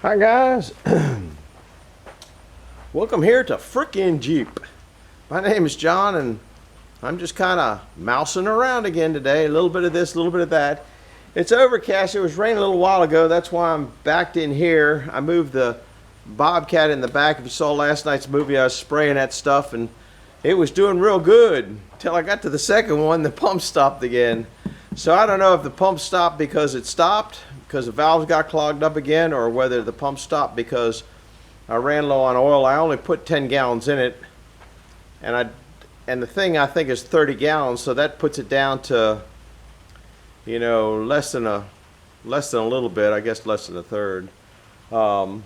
Hi guys, welcome here to frickin' Jeep. My name is John and I'm just kind of mousing around again today. A little bit of this, a little bit of that. It's overcast. It was raining a little while ago. That's why I'm backed in here. I moved the Bobcat in the back. If you saw last night's movie, I was spraying that stuff and it was doing real good until I got to the second one. The pump stopped again. So I don't know if the pump stopped because it stopped, because the valves got clogged up again, or whether the pump stopped because I ran low on oil. I only put 10 gallons in it, and the thing I think is 30 gallons, so that puts it down to, you know, less than a little bit, I guess less than a third. I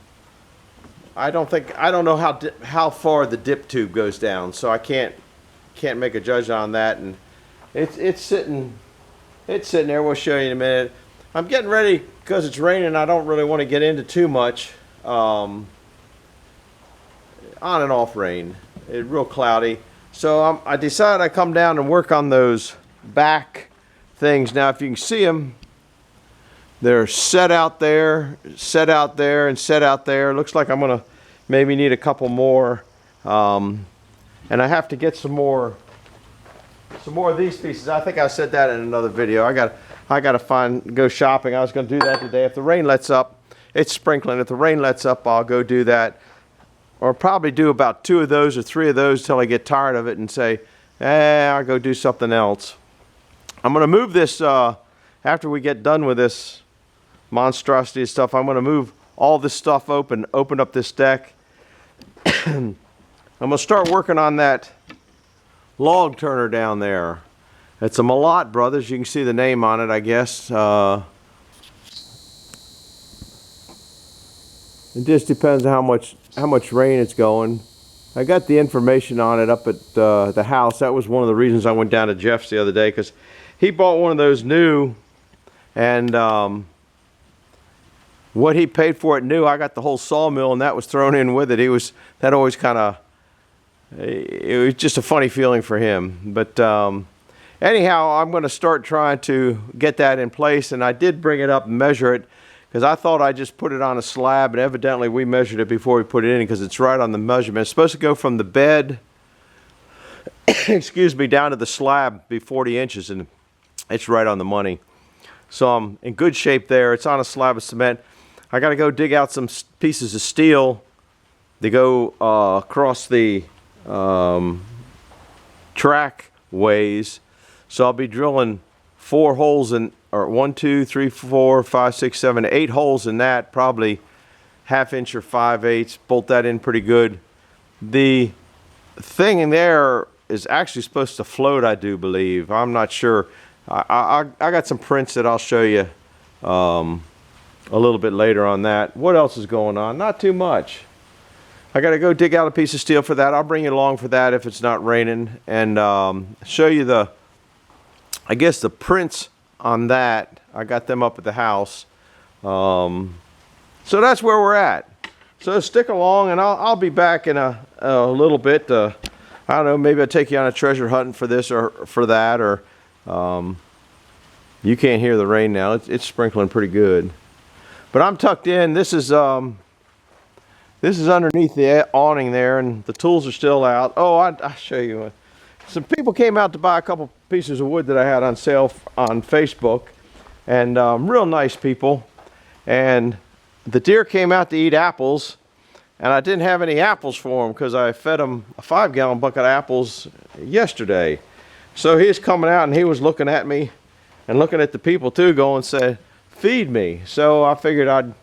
don't know how far the dip tube goes down, so I can't make a judge on that, and it's sitting there. We'll show you in a minute. I'm getting ready because it's raining. I don't really want to get into too much on and off rain. It's real cloudy. So I decided I'd come down and work on those back things. Now, if you can see them, they're set out there, set out there, and set out there. Looks like I'm going to maybe need a couple more. And I have to get some more of these pieces. I think I said that in another video. I got to go shopping. I was going to do that today. If the rain lets up, it's sprinkling. If the rain lets up, I'll go do that. Or probably do about 2 of those or 3 of those till I get tired of it and say, I'll go do something else. I'm going to move this, after we get done with this monstrosity of stuff, I'm going to move all this stuff open up this deck. I'm going to start working on that log turner down there. It's a Malott Brothers. You can see the name on it, I guess. It just depends on how much rain it's going. I got the information on it up at the house. That was one of the reasons I went down to Jeff's the other day, because he bought one of those new, and what he paid for it new, I got the whole Sawmill, and that was thrown in with it. That always kind of, it was just a funny feeling for him. But anyhow, I'm going to start trying to get that in place, and I did bring it up and measure it, because I thought I just put it on a slab, and evidently we measured it before we put it in, because it's right on the measurement. It's supposed to go from the bed, excuse me, down to the slab, be 40 inches, and it's right on the money. So I'm in good shape there. It's on a slab of cement. I got to go dig out some pieces of steel to go across the track ways. So I'll be drilling 4 holes in, or 1, 2, 3, 4, 5, 6, 7, 8 holes in that, probably 1/2 inch or 5/8. Bolt that in pretty good. The thing in there is actually supposed to float, I do believe. I'm not sure. I got some prints that I'll show you a little bit later on that. What else is going on? Not too much. I got to go dig out a piece of steel for that. I'll bring you along for that if it's not raining, and show you I guess the prints on that. I got them up at the house. So that's where we're at. So stick along, and I'll be back in a little bit. I don't know, maybe I'll take you on a treasure hunting for this or for that, or you can't hear the rain now. It's sprinkling pretty good. But I'm tucked in. This is underneath the awning there, and the tools are still out. Oh, I'll show you. Some people came out to buy a couple pieces of wood that I had on sale on Facebook, and real nice people. And the deer came out to eat apples, and I didn't have any apples for them because I fed them a 5-gallon bucket of apples yesterday. So he's coming out, and he was looking at me and looking at the people too, going, said, "Feed me." So I figured I'd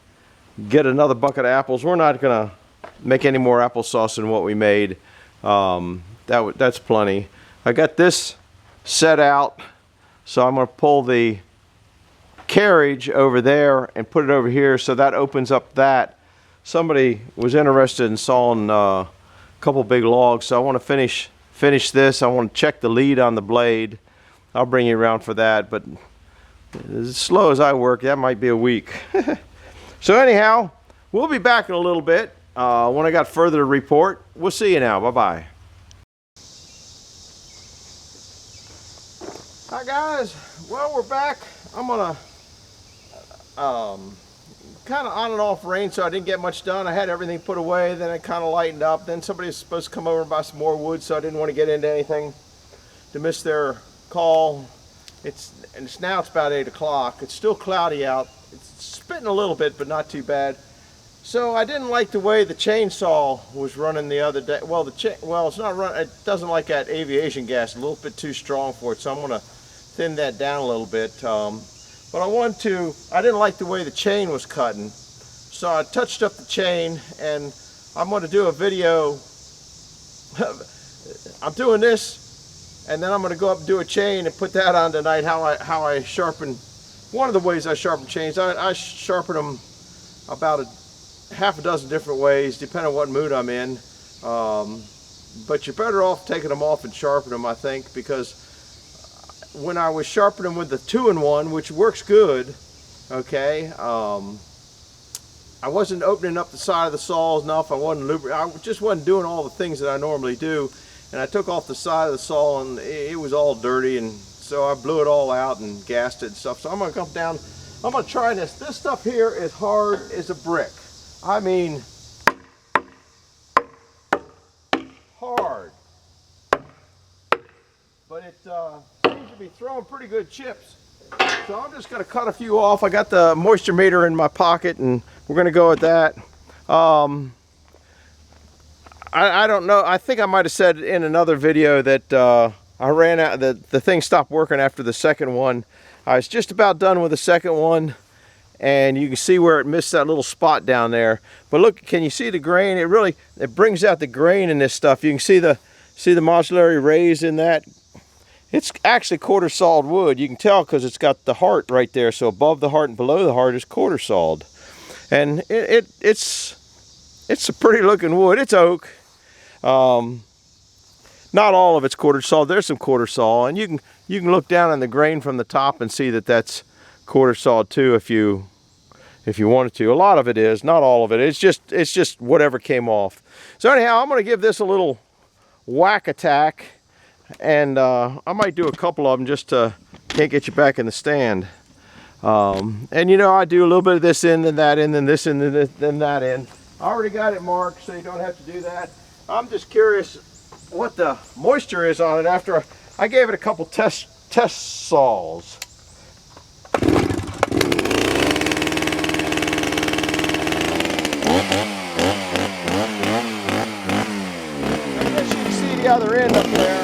get another bucket of apples. We're not gonna make any more applesauce than what we made. That's plenty. I got this set out, so I'm gonna pull the carriage over there and put it over here, so that opens up that. Somebody was interested in sawing a couple big logs, so I want to finish this. I want to check the lead on the blade. I'll bring you around for that, but as slow as I work, that might be a week. So anyhow, we'll be back in a little bit when I got further to report. We'll see you now. Bye-bye. Hi guys. Well, we're back. I'm gonna kind of on and off rain, so I didn't get much done. I had everything put away, then it kind of lightened up. Then somebody was supposed to come over and buy some more wood, so I didn't want to get into anything to miss their call. It's about 8 o'clock. It's still cloudy out. It's spitting a little bit, but not too bad. So I didn't like the way the chainsaw was running the other day. Well, it's not running. It doesn't like that aviation gas. A little bit too strong for it, so I'm going to thin that down a little bit. But I didn't like the way the chain was cutting, so I touched up the chain, and I'm going to do a video. I'm doing this, and then I'm going to go up and do a chain and put that on tonight. How I sharpen. One of the ways I sharpen chains, I sharpen them about half a dozen different ways, depending on what mood I'm in. But you're better off taking them off and sharpening them, I think, because when I was sharpening with the 2-in-1, which works good, okay, I wasn't opening up the side of the saws enough. I just wasn't doing all the things that I normally do, and I took off the side of the saw, and it was all dirty, and so I blew it all out and gassed it and stuff. So I'm gonna come down. I'm gonna try this. This stuff here is hard as a brick. I mean, hard. But it seems to be throwing pretty good chips. So I'm just going to cut a few off. I got the moisture meter in my pocket, and we're going to go with that. I don't know. I think I might have said in another video that I ran out. The thing stopped working after the second one. I was just about done with the second one, and you can see where it missed that little spot down there. But look, can you see the grain? It brings out the grain in this stuff. You can see the modulary rays in that. It's actually quarter sawed wood. You can tell because it's got the heart right there. So above the heart and below the heart is quarter sawed, and it's a pretty looking wood. It's oak. Not all of it's quarter sawed. There's some quarter saw, and you can look down on the grain from the top and see that that's quarter sawed too if you wanted to. A lot of it is, not all of it. It's just whatever came off. So anyhow, I'm going to give this a little whack attack. And I might do a couple of them just to can't get you back in the stand. And you know, I do a little bit of this in, then that in, then this in, then that in. I already got it marked, so you don't have to do that. I'm just curious what the moisture is on it after I gave it a couple test saws. I guess you can see the other end up there.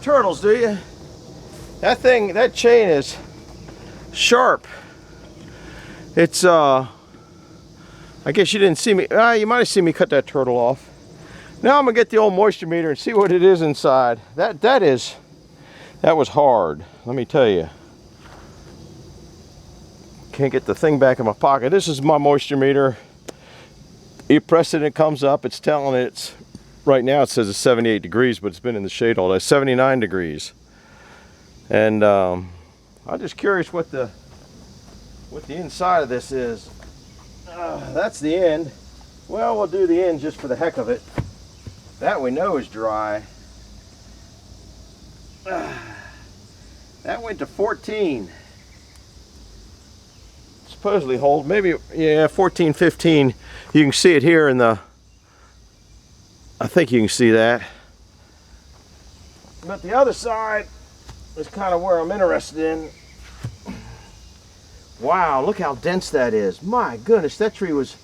turtles, do you? That chain is sharp. It's I guess you didn't see me. You might have seen me cut that turtle off. Now I'm gonna get the old moisture meter and see what it is inside. That was hard. Let me tell you. Can't get the thing back in my pocket. This is my moisture meter. You press it and it comes up. It's telling it it's right now. It says it's 78 degrees, but it's been in the shade all day. 79 degrees. And I'm just curious what the inside of this is. That's the end. Well, we'll do the end just for the heck of it. That we know is dry. That went to 14. Supposedly hold, maybe, yeah, 14, 15. You can see it here in the, I think you can see that. But the other side is kind of where I'm interested in. Wow, look how dense that is. My goodness, that tree was,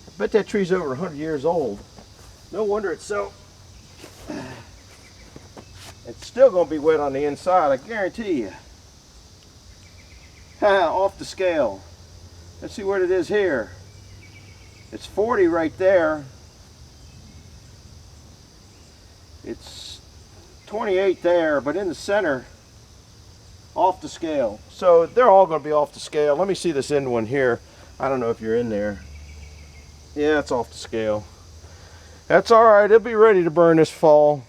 I bet that tree's over 100 years old. No wonder it's so, it's still gonna be wet on the inside, I guarantee you. Off the scale. Let's see what it is here. It's 40 right there. It's 28 there, but in the center, off the scale. So they're all going to be off the scale. Let me see this end one here. I don't know if you're in there. Yeah, it's off the scale. That's all right. It'll be ready to burn this fall.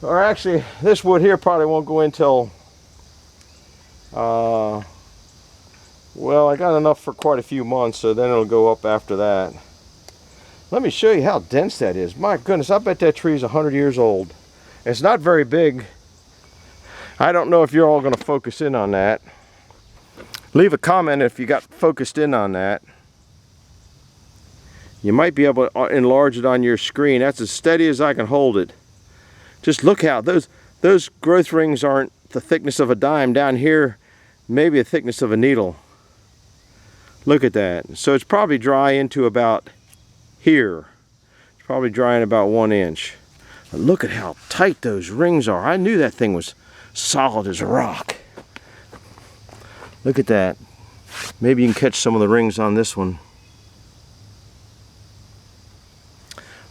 Or actually, this wood here probably won't go in till well, I got enough for quite a few months, so then it'll go up after that. Let me show you how dense that is. My goodness, I bet that tree's 100 years old. It's not very big. I don't know if you're all going to focus in on that. Leave a comment if you got focused in on that. You might be able to enlarge it on your screen. That's as steady as I can hold it. Just look how those growth rings aren't the thickness of a dime. Down here, maybe the thickness of a needle. Look at that. So it's probably dry into about here. It's probably dry in about 1 inch. But look at how tight those rings are. I knew that thing was solid as a rock. Look at that. Maybe you can catch some of the rings on this one.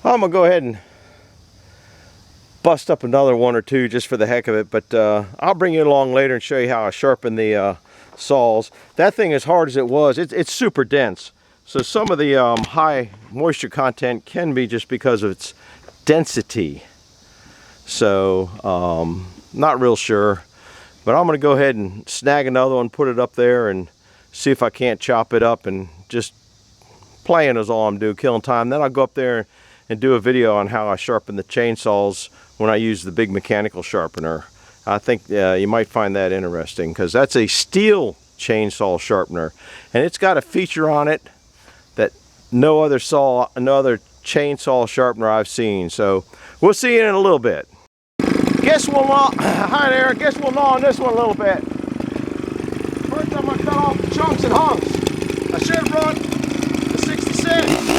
I'm gonna go ahead and bust up another one or two just for the heck of it, but I'll bring you along later and show you how I sharpen the saws. That thing, as hard as it was, it's super dense. So some of the high moisture content can be just because of its density. So not real sure, but I'm gonna go ahead and snag another one, put it up there, and see if I can't chop it up. And just playing is all I'm doing, killing time. Then I'll go up there and do a video on how I sharpen the chainsaws when I use the big mechanical sharpener. I think you might find that interesting, because that's a steel chainsaw sharpener, and it's got a feature on it that no other chainsaw sharpener I've seen. So we'll see you in a little bit. Guess we'll gnaw. Hi there. Guess we'll gnaw on this one a little bit. First, I'm gonna cut off the chunks and hunks. I should have brought the 60 cents.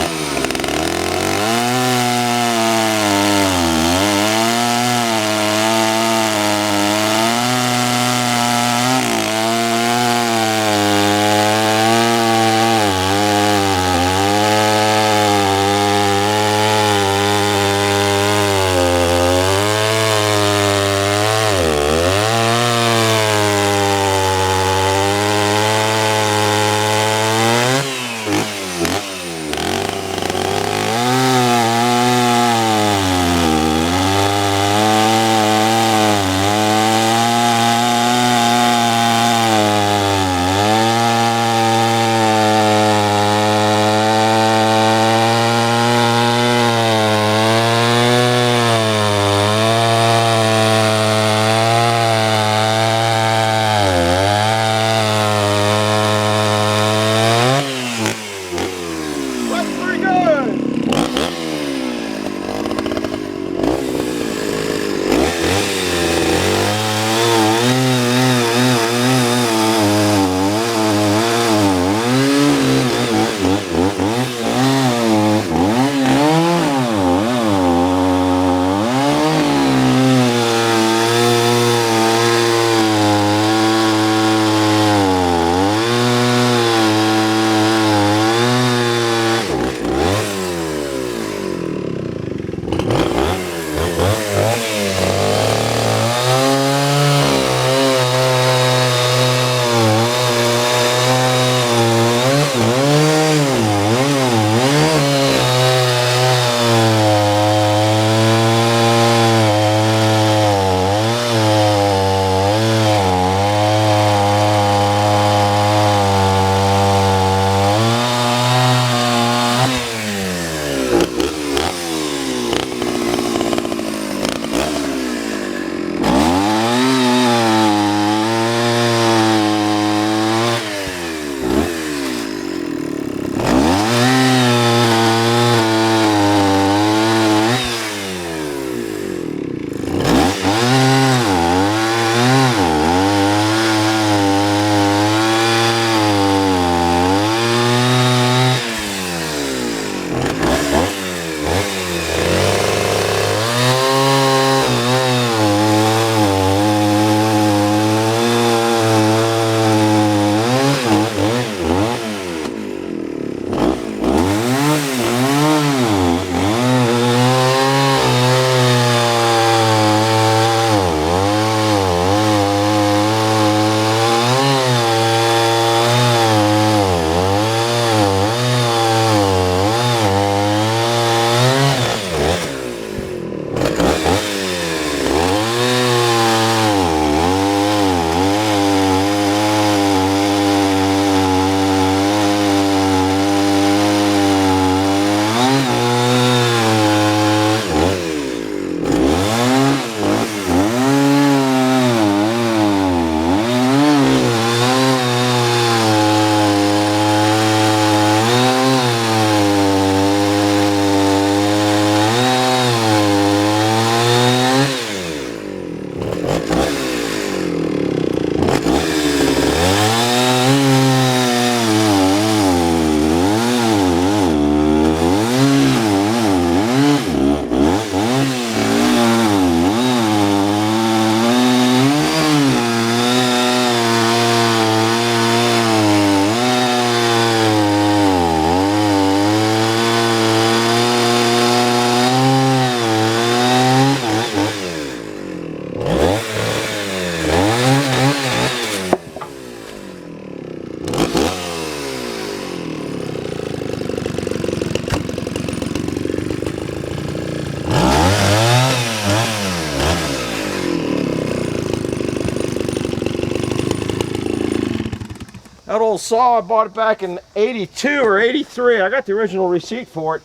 old saw. I bought it back in 82 or 83. I got the original receipt for it.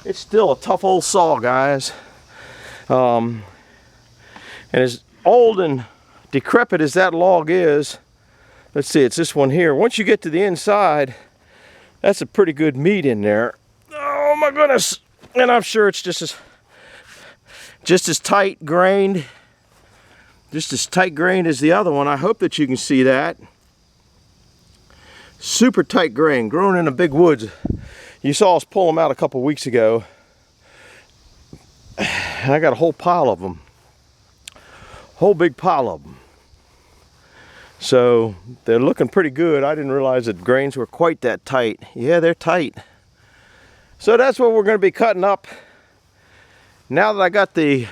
It's still a tough old saw, guys. And as old and decrepit as that log is, let's see, it's this one here. Once you get to the inside, that's a pretty good meat in there. Oh my goodness. And I'm sure it's just as tight grained, just as tight grained as the other one. I hope that you can see that. Super tight grain, grown in the big woods. You saw us pull them out a couple weeks ago. And I got a whole pile of them. Whole big pile of them. So they're looking pretty good. I didn't realize that grains were quite that tight. Yeah, they're tight. So that's what we're going to be cutting up. Now that I got the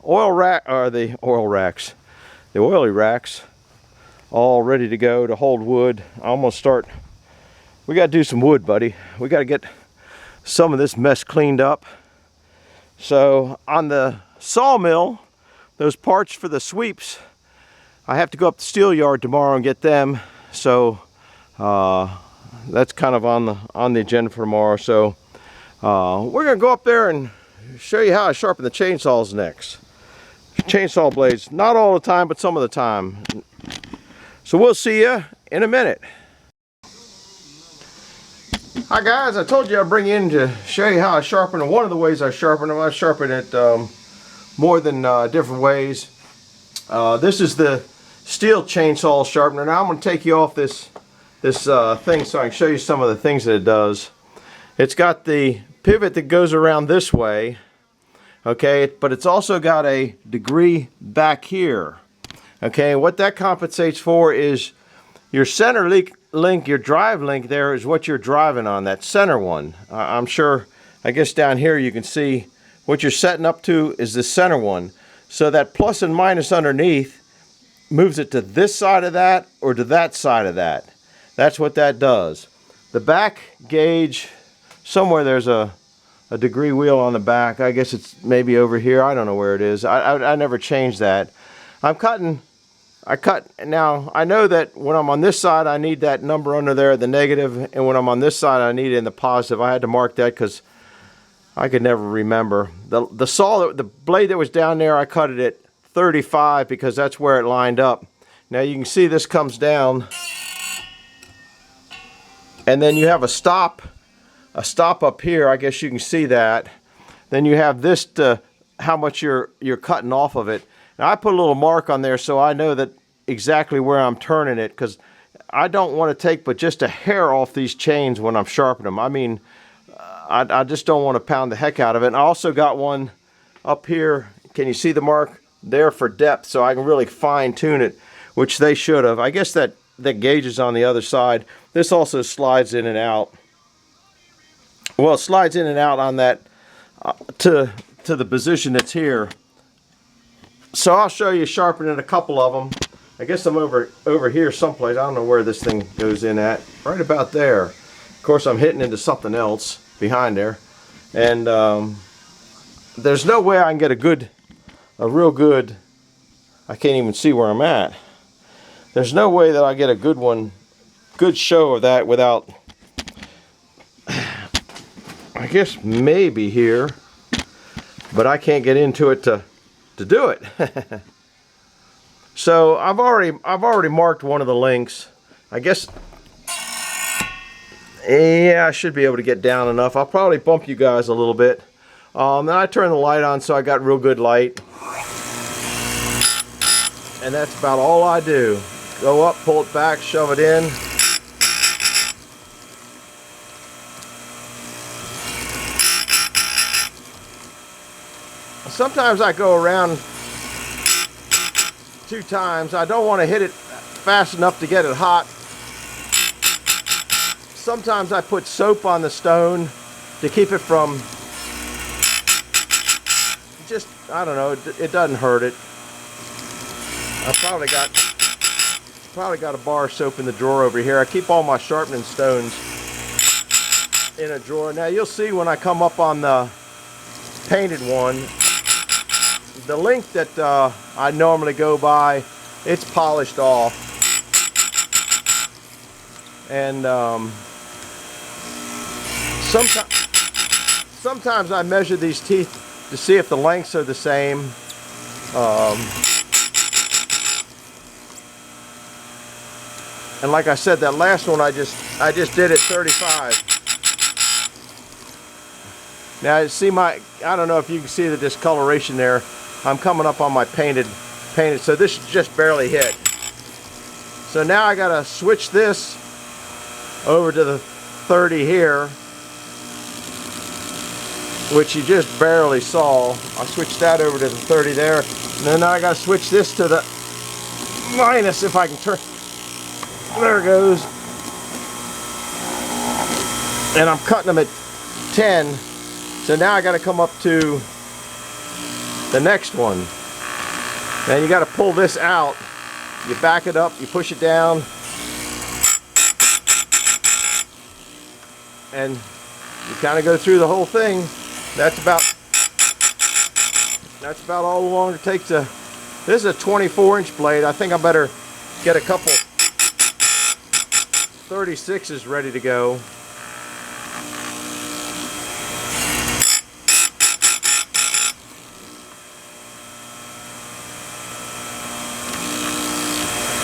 oil rack, or the oily racks all ready to go to hold wood, I'm going to start. We got to do some wood, buddy. We got to get some of this mess cleaned up. So on the sawmill, those parts for the sweeps, I have to go up the steel yard tomorrow and get them. So that's kind of on the agenda for tomorrow. So we're gonna go up there and show you how I sharpen the chainsaws next. Chainsaw blades, not all the time, but some of the time. So we'll see you in a minute. Hi guys, I told you I'd bring you in to show you how I sharpen, and one of the ways I sharpen them, I sharpen it more than different ways. This is the steel chainsaw sharpener. Now I'm going to take you off this thing so I can show you some of the things that it does. It's got the pivot that goes around this way, okay, but it's also got a degree back here. Okay, what that compensates for is your center link, your drive link there is what you're driving on, that center one. I'm sure, I guess down here you can see what you're setting up to is the center one. So that plus and minus underneath moves it to this side of that or to that side of that. That's what that does. The back gauge, somewhere there's a degree wheel on the back. I guess it's maybe over here. I don't know where it is. I never changed that. I cut, now I know that when I'm on this side I need that number under there, the negative, and when I'm on this side I need it in the positive. I had to mark that because I could never remember. The saw, the blade that was down there, I cut it at 35 because that's where it lined up. Now you can see this comes down, and then you have a stop up here. I guess you can see that. Then you have this to how much you're cutting off of it. Now I put a little mark on there so I know that exactly where I'm turning it, because I don't want to take but just a hair off these chains when I'm sharpening them. I mean, I just don't want to pound the heck out of it. And I also got one up here. Can you see the mark there for depth, so I can really fine tune it, which they should have. I guess that gauge is on the other side. This also slides in and out. Well, it slides in and out on that to the position that's here. So I'll show you sharpening a couple of them. I guess I'm over here someplace. I don't know where this thing goes in at. Right about there. Of course, I'm hitting into something else behind there. And there's no way I can get a real good, I can't even see where I'm at. There's no way that I get a good show of that without, I guess maybe here, but I can't get into it to do it. So I've already marked one of the links. I guess, yeah, I should be able to get down enough. I'll probably bump you guys a little bit. Then I turn the light on so I got real good light. And that's about all I do. Go up, pull it back, shove it in. Sometimes I go around 2 times. I don't want to hit it fast enough to get it hot. Sometimes I put soap on the stone to keep it from, just, I don't know, it doesn't hurt it. I probably got a bar of soap in the drawer over here. I keep all my sharpening stones in a drawer. Now you'll see when I come up on the painted one, the link that I normally go by, it's polished off. And sometimes I measure these teeth to see if the lengths are the same. And like I said, that last one I just did at 35. Now you see I don't know if you can see the discoloration there. I'm coming up on my painted, so this just barely hit. So now I gotta switch this over to the 30 here, which you just barely saw. I switched that over to the 30 there. And then I gotta switch this to the minus if I can turn. There it goes. And I'm cutting them at 10. So now I got to come up to the next one. Now you got to pull this out. You back it up, you push it down, and you kind of go through the whole thing. That's about all the longer it takes to. This is a 24-inch blade. I think I better get a couple 36s ready to go.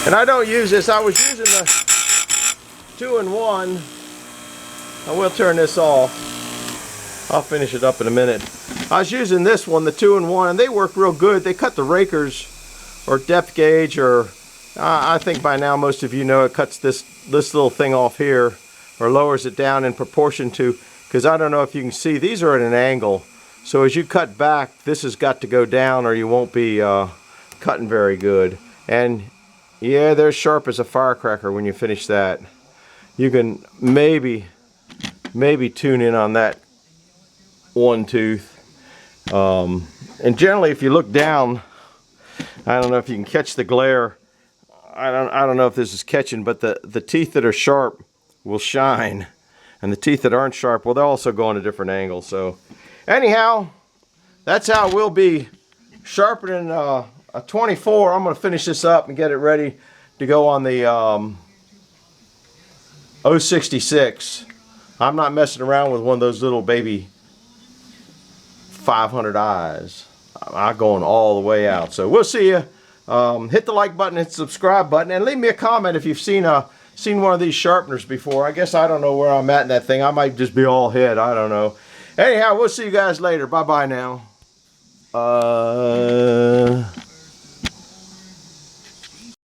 And I don't use this. I was using the 2-in-1. I will turn this off. I'll finish it up in a minute. I was using this one, the 2-in-1, and they work real good. They cut the rakers or depth gauge, or I think by now most of you know it cuts this little thing off here, or lowers it down in proportion to, because I don't know if you can see, these are at an angle. So as you cut back, this has got to go down or you won't be cutting very good. And yeah, they're sharp as a firecracker when you finish that. You can maybe tune in on that one tooth. And generally, if you look down, I don't know if you can catch the glare. I don't know if this is catching, but the teeth that are sharp will shine, and the teeth that aren't sharp, well, they'll also go on a different angle. So anyhow, that's how we'll be sharpening a 24. I'm going to finish this up and get it ready to go on the 066. I'm not messing around with one of those little baby 500Is. I'm going all the way out. So we'll see you. Hit the like button and subscribe button, and leave me a comment if you've seen one of these sharpeners before. I guess I don't know where I'm at in that thing. I might just be all head. I don't know. Anyhow, we'll see you guys later. Bye-bye now.